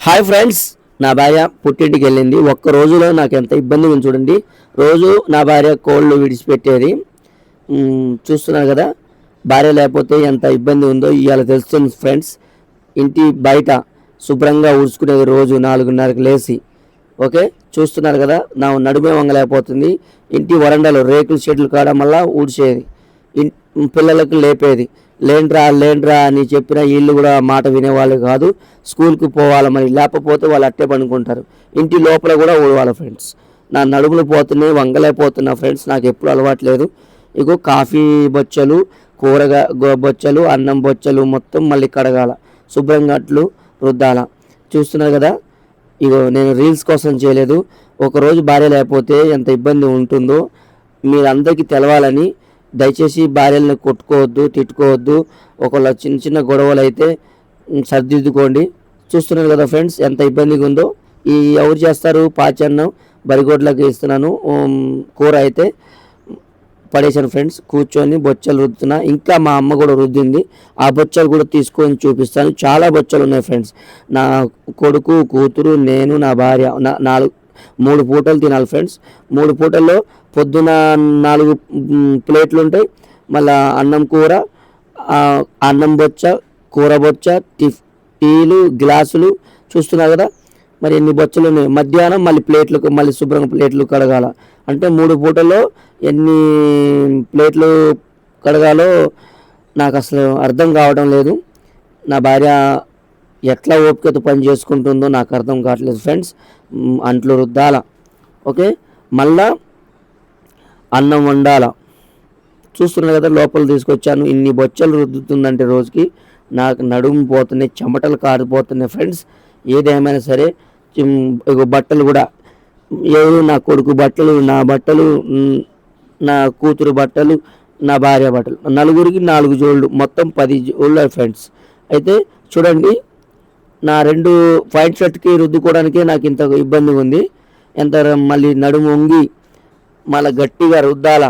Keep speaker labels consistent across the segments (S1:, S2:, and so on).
S1: Hi friends, నా భార్య పుట్టింటికి వెళ్ళింది. ఒక్క రోజులో నాకు ఎంత ఇబ్బంది ఉంది చూడండి. రోజు నా భార్య కోళ్ళు విడిచిపెట్టేది. చూస్తున్నారు కదా, భార్య లేకపోతే ఎంత ఇబ్బంది ఉందో ఇవాళ తెలుస్తుంది ఫ్రెండ్స్. ఇంటి బయట శుభ్రంగా ఊడ్చుకునేది రోజు 4:30కి లేచి. ఓకే, చూస్తున్నారు కదా, నా నడుమే వంగలేకపోతుంది. ఇంటి వరండాలో రేకుల షెడ్లు కావడం వల్ల ఊడ్చేది, పిల్లలకు లేపేది. లేండ్రా అని చెప్పిన వీళ్ళు కూడా మాట వినేవాళ్ళు కాదు. స్కూల్కి పోవాలి, మరి లేకపోతే వాళ్ళు అట్టే పడుకుంటారు. ఇంటి లోపల కూడా ఊడవాలి ఫ్రెండ్స్. నా నడుములు పోతున్నాయి, వంగలేకపోతున్నా ఫ్రెండ్స్. నాకు ఎప్పుడు అలవాట్లేదు. ఇగో కాఫీ బొచ్చలు, బొచ్చలు, అన్నం బొచ్చలు మొత్తం మళ్ళీ కడగాల, శుభ్రంగా అట్లు రుద్దాల. చూస్తున్నారు కదా, ఇగో నేను రీల్స్ కోసం చేయలేదు. ఒకరోజు భార్య లేకపోతే ఎంత ఇబ్బంది ఉంటుందో మీరందరికీ తెలవాలని. దయచేసి భార్యలను కొట్టుకోవద్దు, తిట్టుకోవద్దు. ఒకళ్ళ చిన్న చిన్న గొడవలు అయితే సర్దిద్దుకోండి. చూస్తున్నారు కదా ఫ్రెండ్స్, ఎంత ఇబ్బందిగా ఉందో. ఎవరు చేస్తారు? పాచన్నం బరిగొడ్లకి ఇస్తున్నాను. కూర అయితే పడేశాను ఫ్రెండ్స్. కూర్చొని బొచ్చలు రుద్దుతున్నా. ఇంకా మా అమ్మ కూడా రుద్దింది. ఆ బొచ్చలు కూడా తీసుకొని చూపిస్తాను. చాలా బొచ్చలు ఉన్నాయి ఫ్రెండ్స్. నా కొడుకు, కూతురు, నేను, నా భార్య 3 పూటలు తినాలి ఫ్రెండ్స్. 3 పూటల్లో పొద్దున 4 ప్లేట్లు ఉంటాయి. మళ్ళీ అన్నం కూర, అన్నం బొచ్చ, కూర బొచ్చ, టీలు, గ్లాసులు. చూస్తున్నారు కదా మరి ఎన్ని బొచ్చలు ఉన్నాయి. మధ్యాహ్నం మళ్ళీ మళ్ళీ శుభ్రంగా ప్లేట్లు కడగాల. అంటే 3 పూటల్లో ఎన్ని ప్లేట్లు కడగాలో నాకు అసలు అర్థం కావడం లేదు. నా భార్య ఎట్లా ఓపికతో పని చేసుకుంటుందో నాకు అర్థం కావట్లేదు ఫ్రెండ్స్. అంట్లు రుద్దాల, ఓకే, మళ్ళా అన్నం వండాల. చూస్తున్నారు కదా, లోపల తీసుకొచ్చాను. ఇన్ని బొచ్చలు రుద్దుతుందంటే రోజుకి నాకు నడుము పోతున్నాయి, చెమటలు కారిపోతున్నాయి ఫ్రెండ్స్. ఏదేమైనా సరే బట్టలు కూడా ఎవరు, నా కొడుకు బట్టలు, నా బట్టలు, నా కూతురు బట్టలు, నా భార్య బట్టలు, నలుగురికి 4 జోళ్ళు, మొత్తం 10 జోళ్ళు ఫ్రెండ్స్. అయితే చూడండి, నా 2 పాయింట్ షర్ట్కి రుద్దుకోవడానికే నాకు ఇంత ఇబ్బంది ఉంది. మళ్ళీ నడుము వంగి మళ్ళీ గట్టిగా రుద్దాల.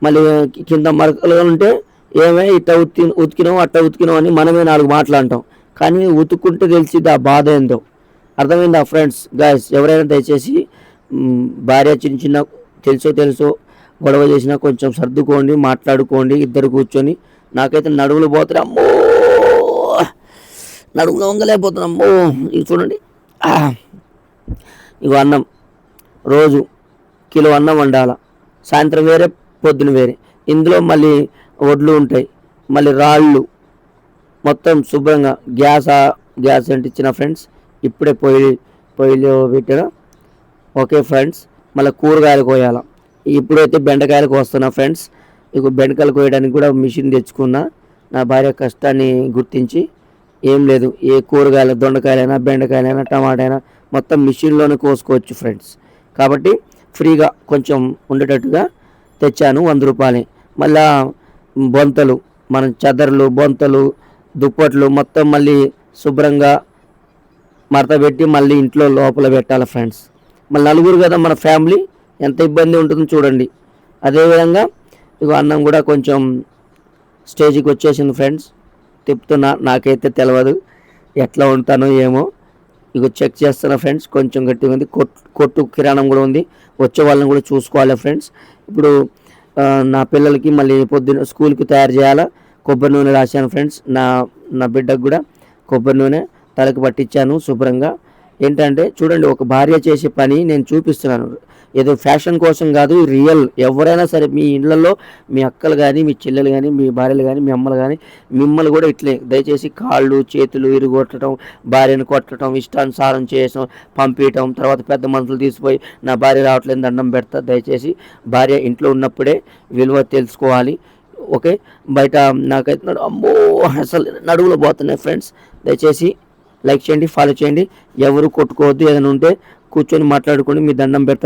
S1: మళ్ళీ కింద మరకలు ఉంటే ఇట్ట ఉతికినావు అట్ట ఉతికినావు అని మనమే 4 మాటలు అంటాం. కానీ ఉతుక్కుంటే తెలిసిద్ది ఆ బాధ ఏందో. అర్థమైందా ఫ్రెండ్స్? గాయస్, ఎవరైనా దయచేసి భార్య చిన్న చిన్న తెలుసో గొడవ చేసినా కొంచెం సర్దుకోండి, మాట్లాడుకోండి ఇద్దరు కూర్చొని. నాకైతే నడుములు పోతున్నాయి, అమ్మో, నడుములు వంగలేకపోతున్నాం, అమ్మో. ఇది చూడండి, ఇగో అన్నం రోజు కిలో అన్నం వండాల. సాయంత్రం వేరే, పొద్దున వేరే. ఇందులో మళ్ళీ వడ్లు ఉంటాయి, మళ్ళీ రాళ్ళు. మొత్తం శుభ్రంగా గ్యాస్ అంటే ఇచ్చిన ఫ్రెండ్స్. ఇప్పుడే పొయ్యిలో పెట్టిన. ఓకే ఫ్రెండ్స్, మళ్ళీ కూరగాయలు కోయాల. ఇప్పుడైతే బెండకాయలు కోస్తున్నా ఫ్రెండ్స్. ఇక బెండకాయలు కోయడానికి కూడా మిషన్ తెచ్చుకున్నా. నా భార్య కష్టాన్ని గుర్తించి. ఏం లేదు, ఏ కూరగాయలు, దొండకాయలైనా, బెండకాయలైనా, టమాటా అయినా మొత్తం మిషన్లోనే కోసుకోవచ్చు ఫ్రెండ్స్. కాబట్టి ఫ్రీగా కొంచెం ఉండేటట్టుగా తెచ్చాను. 100 రూపాయలే. మళ్ళా బొంతలు, మనం చదర్లు, బొంతలు, దుప్పట్లు మొత్తం మళ్ళీ శుభ్రంగా మడత పెట్టి మళ్ళీ ఇంట్లో లోపల పెట్టాలి ఫ్రెండ్స్. మళ్ళీ నలుగురు కదా మన ఫ్యామిలీ, ఎంత ఇబ్బంది ఉంటుందో చూడండి. అదేవిధంగా ఇక అన్నం కూడా కొంచెం స్టేజ్కి వచ్చేసింది ఫ్రెండ్స్. తిప్పుతున్నా, నాకైతే తెలియదు ఎట్లా ఉంటానో ఏమో. ఇక చెక్ చేస్తున్నా ఫ్రెండ్స్. కొంచెం గట్టిగా ఉంది. కొట్టు కిరాణం కూడా ఉంది. వచ్చే వాళ్ళని కూడా చూసుకోవాలి ఫ్రెండ్స్. ఇప్పుడు నా పిల్లలకి మళ్ళీ పొద్దున్న స్కూల్కి తయారు చేయాలా. కొబ్బరి నూనె రాశాను ఫ్రెండ్స్. నా బిడ్డకు కూడా కొబ్బరి నూనె తలకు పట్టించాను శుభ్రంగా. ఏంటంటే చూడండి, ఒక భార్య చేసే పని నేను చూపిస్తున్నాను. ఏదో ఫ్యాషన్ కోసం కాదు, రియల్. ఎవరైనా సరే మీ ఇళ్లలో మీ అక్కలు కానీ, మీ చెల్లెలు కానీ, మీ భార్యలు కానీ, మీ అమ్మలు కానీ, మిమ్మల్ని కూడా ఇట్లే దయచేసి కాళ్ళు చేతులు ఇరుగొట్టడం, భార్యను కొట్టడం, ఇష్టానుసారం చేయడం, పంపించడం, తర్వాత పెద్ద మనుషులు తీసిపోయి నా భార్య రావట్లేదు దండం పెడతా. దయచేసి భార్య ఇంట్లో ఉన్నప్పుడే విలువ తెలుసుకోవాలి. ఓకే, బయట నాకైతే అమ్మో అసలు నడువులో పోతున్నాయి ఫ్రెండ్స్. దయచేసి లైక్ చేయండి, ఫాలో చేయండి. ఎవరు కొట్టుకోవద్దు. ఏదైనా ఉంటే కూర్చొని మాట్లాడుకొని మీ దండం పెడతా.